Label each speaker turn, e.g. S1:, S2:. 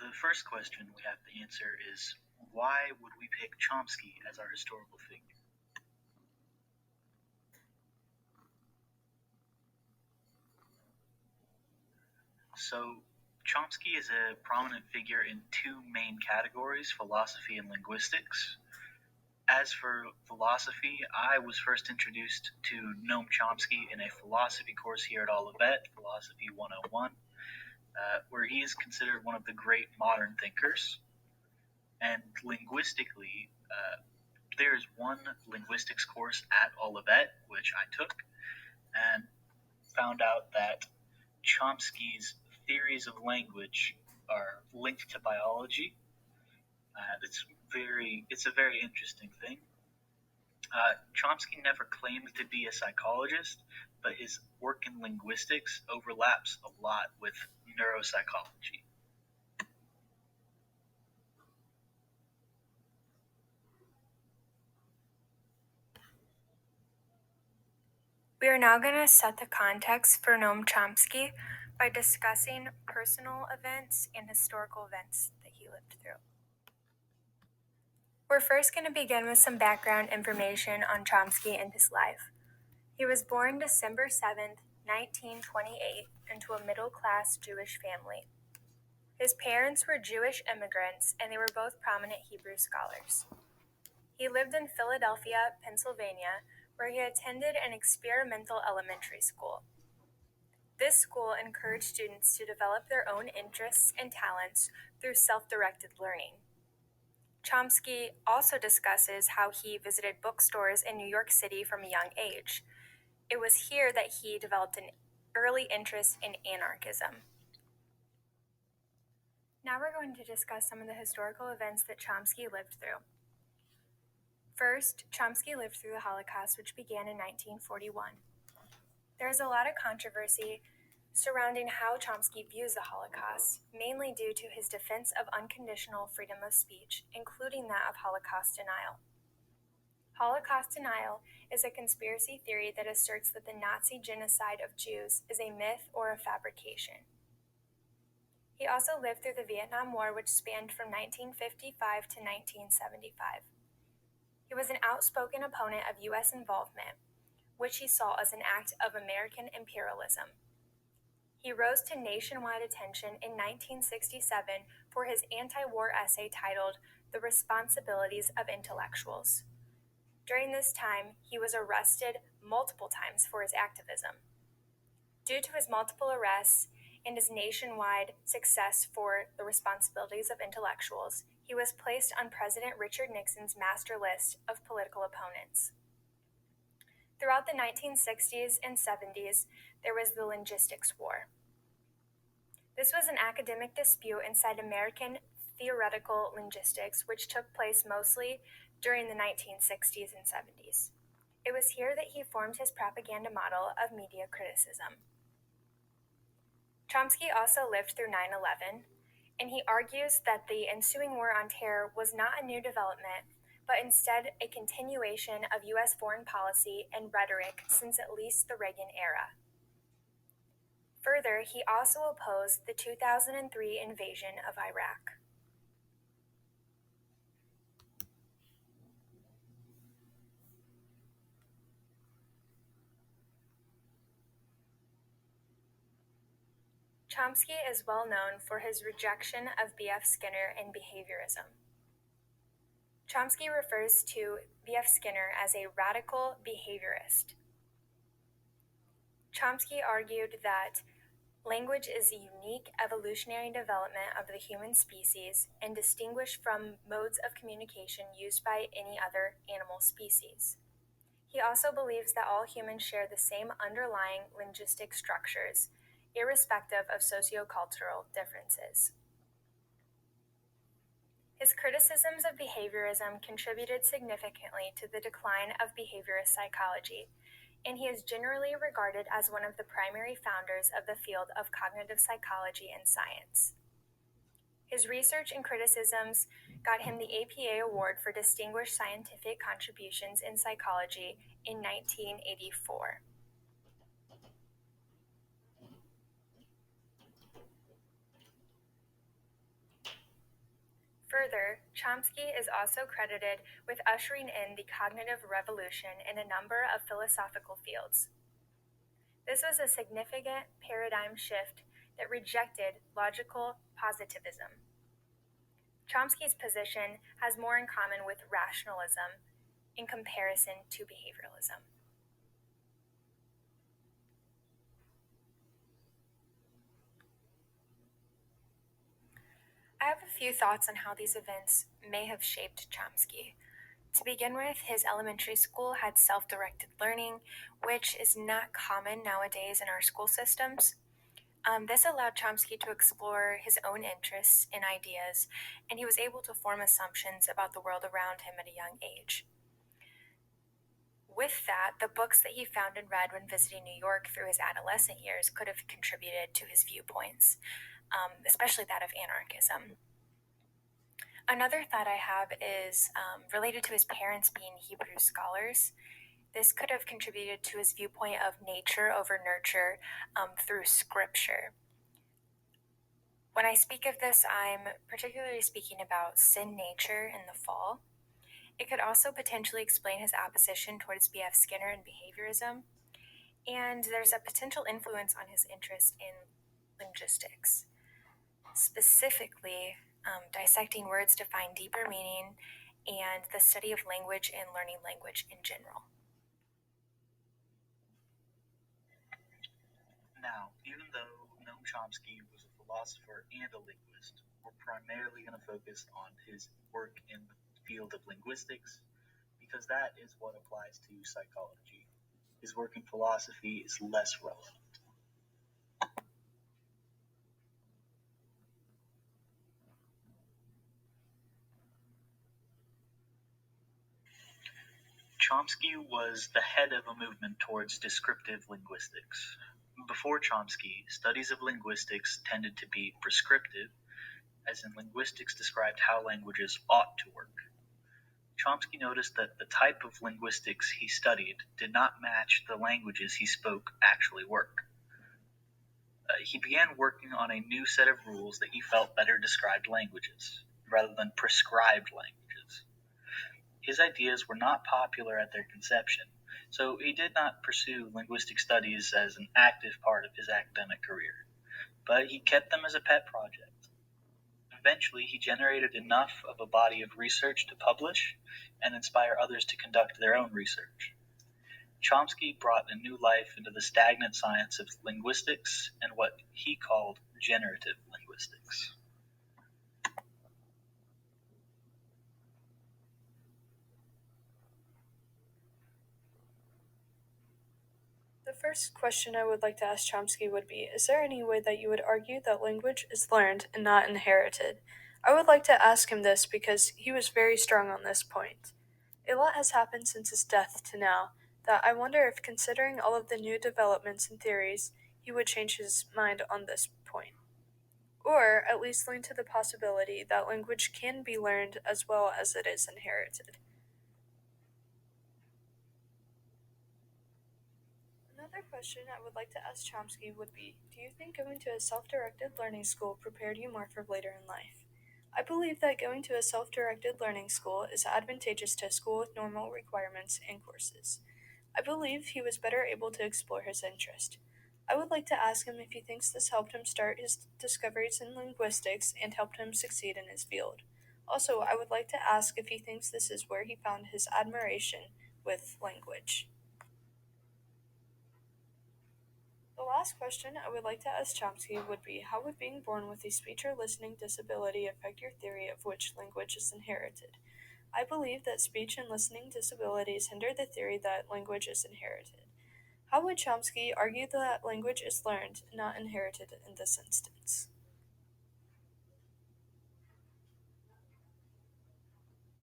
S1: The first question we have to answer is, why would we pick Chomsky as our historical figure? So, Chomsky is a prominent figure in two main categories, philosophy and linguistics. As for philosophy, I was first introduced to Noam Chomsky in a philosophy course here at Olivet, Philosophy 101, where he is considered one of the great modern thinkers. And linguistically, there is one linguistics course at Olivet, which I took, and found out that Chomsky's theories of language are linked to biology. It's a very interesting thing. Chomsky never claimed to be a psychologist, but his work in linguistics overlaps a lot with neuropsychology.
S2: We are now going to set the context for Noam Chomsky by discussing personal events and historical events that he lived through. We're first going to begin with some background information on Chomsky and his life. He was born December 7th, 1928, into a middle-class Jewish family. His parents were Jewish immigrants, and they were both prominent Hebrew scholars. He lived in Philadelphia, Pennsylvania, where he attended an experimental elementary school. This school encouraged students to develop their own interests and talents through self-directed learning. Chomsky also discusses how he visited bookstores in New York City from a young age. It was here that he developed an early interest in anarchism. Now we're going to discuss some of the historical events that Chomsky lived through. First, Chomsky lived through the Holocaust, which began in 1941. There is a lot of controversy surrounding how Chomsky views the Holocaust, mainly due to his defense of unconditional freedom of speech, including that of Holocaust denial. Holocaust denial is a conspiracy theory that asserts that the Nazi genocide of Jews is a myth or a fabrication. He also lived through the Vietnam War, which spanned from 1955 to 1975. He was an outspoken opponent of U.S. involvement, which he saw as an act of American imperialism. He rose to nationwide attention in 1967 for his anti-war essay titled "The Responsibilities of Intellectuals." During this time, he was arrested multiple times for his activism. Due to his multiple arrests and his nationwide success for the responsibilities of intellectuals, he was placed on President Richard Nixon's master list of political opponents. Throughout the 1960s and 70s, there was the Linguistics War. This was an academic dispute inside American theoretical linguistics, which took place mostly during the 1960s and 70s. It was here that he formed his propaganda model of media criticism. Chomsky also lived through 9/11, and he argues that the ensuing war on terror was not a new development, but instead a continuation of U.S. foreign policy and rhetoric since at least the Reagan era. Further, he also opposed the 2003 invasion of Iraq. Chomsky is well known for his rejection of B.F. Skinner and behaviorism. Chomsky refers to B.F. Skinner as a radical behaviorist. Chomsky argued that language is a unique evolutionary development of the human species and distinguished from modes of communication used by any other animal species. He also believes that all humans share the same underlying linguistic structures, irrespective of sociocultural differences. His criticisms of behaviorism contributed significantly to the decline of behaviorist psychology, and he is generally regarded as one of the primary founders of the field of cognitive psychology and science. His research and criticisms got him the APA Award for Distinguished Scientific Contributions in Psychology in 1984. Further, Chomsky is also credited with ushering in the cognitive revolution in a number of philosophical fields. This was a significant paradigm shift that rejected logical positivism. Chomsky's position has more in common with rationalism in comparison to behavioralism. I have a few thoughts on how these events may have shaped Chomsky. To begin with, his elementary school had self directed learning, which is not common nowadays in our school systems. This allowed Chomsky to explore his own interests and ideas, and he was able to form assumptions about the world around him at a young age. With that, the books that he found and read when visiting New York through his adolescent years could have contributed to his viewpoints, especially that of anarchism. Another thought I have is related to his parents being Hebrew scholars. This could have contributed to his viewpoint of nature over nurture through scripture. When I speak of this, I'm particularly speaking about sin nature in the fall. It could also potentially explain his opposition towards B.F. Skinner and behaviorism, and there's a potential influence on his interest in linguistics, specifically dissecting words to find deeper meaning and the study of language and learning language in general.
S1: Now, even though Noam Chomsky was a philosopher and a linguist, we're primarily going to focus on his work in the field of linguistics because that is what applies to psychology. His work in philosophy is less relevant. Chomsky was the head of a movement towards descriptive linguistics. Before Chomsky, studies of linguistics tended to be prescriptive, as in linguistics described how languages ought to work. Chomsky noticed that the type of linguistics he studied did not match the languages he spoke actually work. He began working on a new set of rules that he felt better described languages, rather than prescribed languages. His ideas were not popular at their conception, so he did not pursue linguistic studies as an active part of his academic career, but he kept them as a pet project. Eventually, he generated enough of a body of research to publish and inspire others to conduct their own research. Chomsky brought a new life into the stagnant science of linguistics and what he called generative linguistics.
S3: The first question I would like to ask Chomsky would be, is there any way that you would argue that language is learned and not inherited? I would like to ask him this because he was very strong on this point. A lot has happened since his death to now that I wonder if, considering all of the new developments and theories, he would change his mind on this point. Or at least lean to the possibility that language can be learned as well as it is inherited. Another question I would like to ask Chomsky would be, do you think going to a self-directed learning school prepared you more for later in life? I believe that going to a self-directed learning school is advantageous to a school with normal requirements and courses. I believe he was better able to explore his interest. I would like to ask him if he thinks this helped him start his discoveries in linguistics and helped him succeed in his field. Also, I would like to ask if he thinks this is where he found his admiration with language. The last question I would like to ask Chomsky would be, how would being born with a speech or listening disability affect your theory of which language is inherited? I believe that speech and listening disabilities hinder the theory that language is inherited. How would Chomsky argue that language is learned, not inherited in this instance?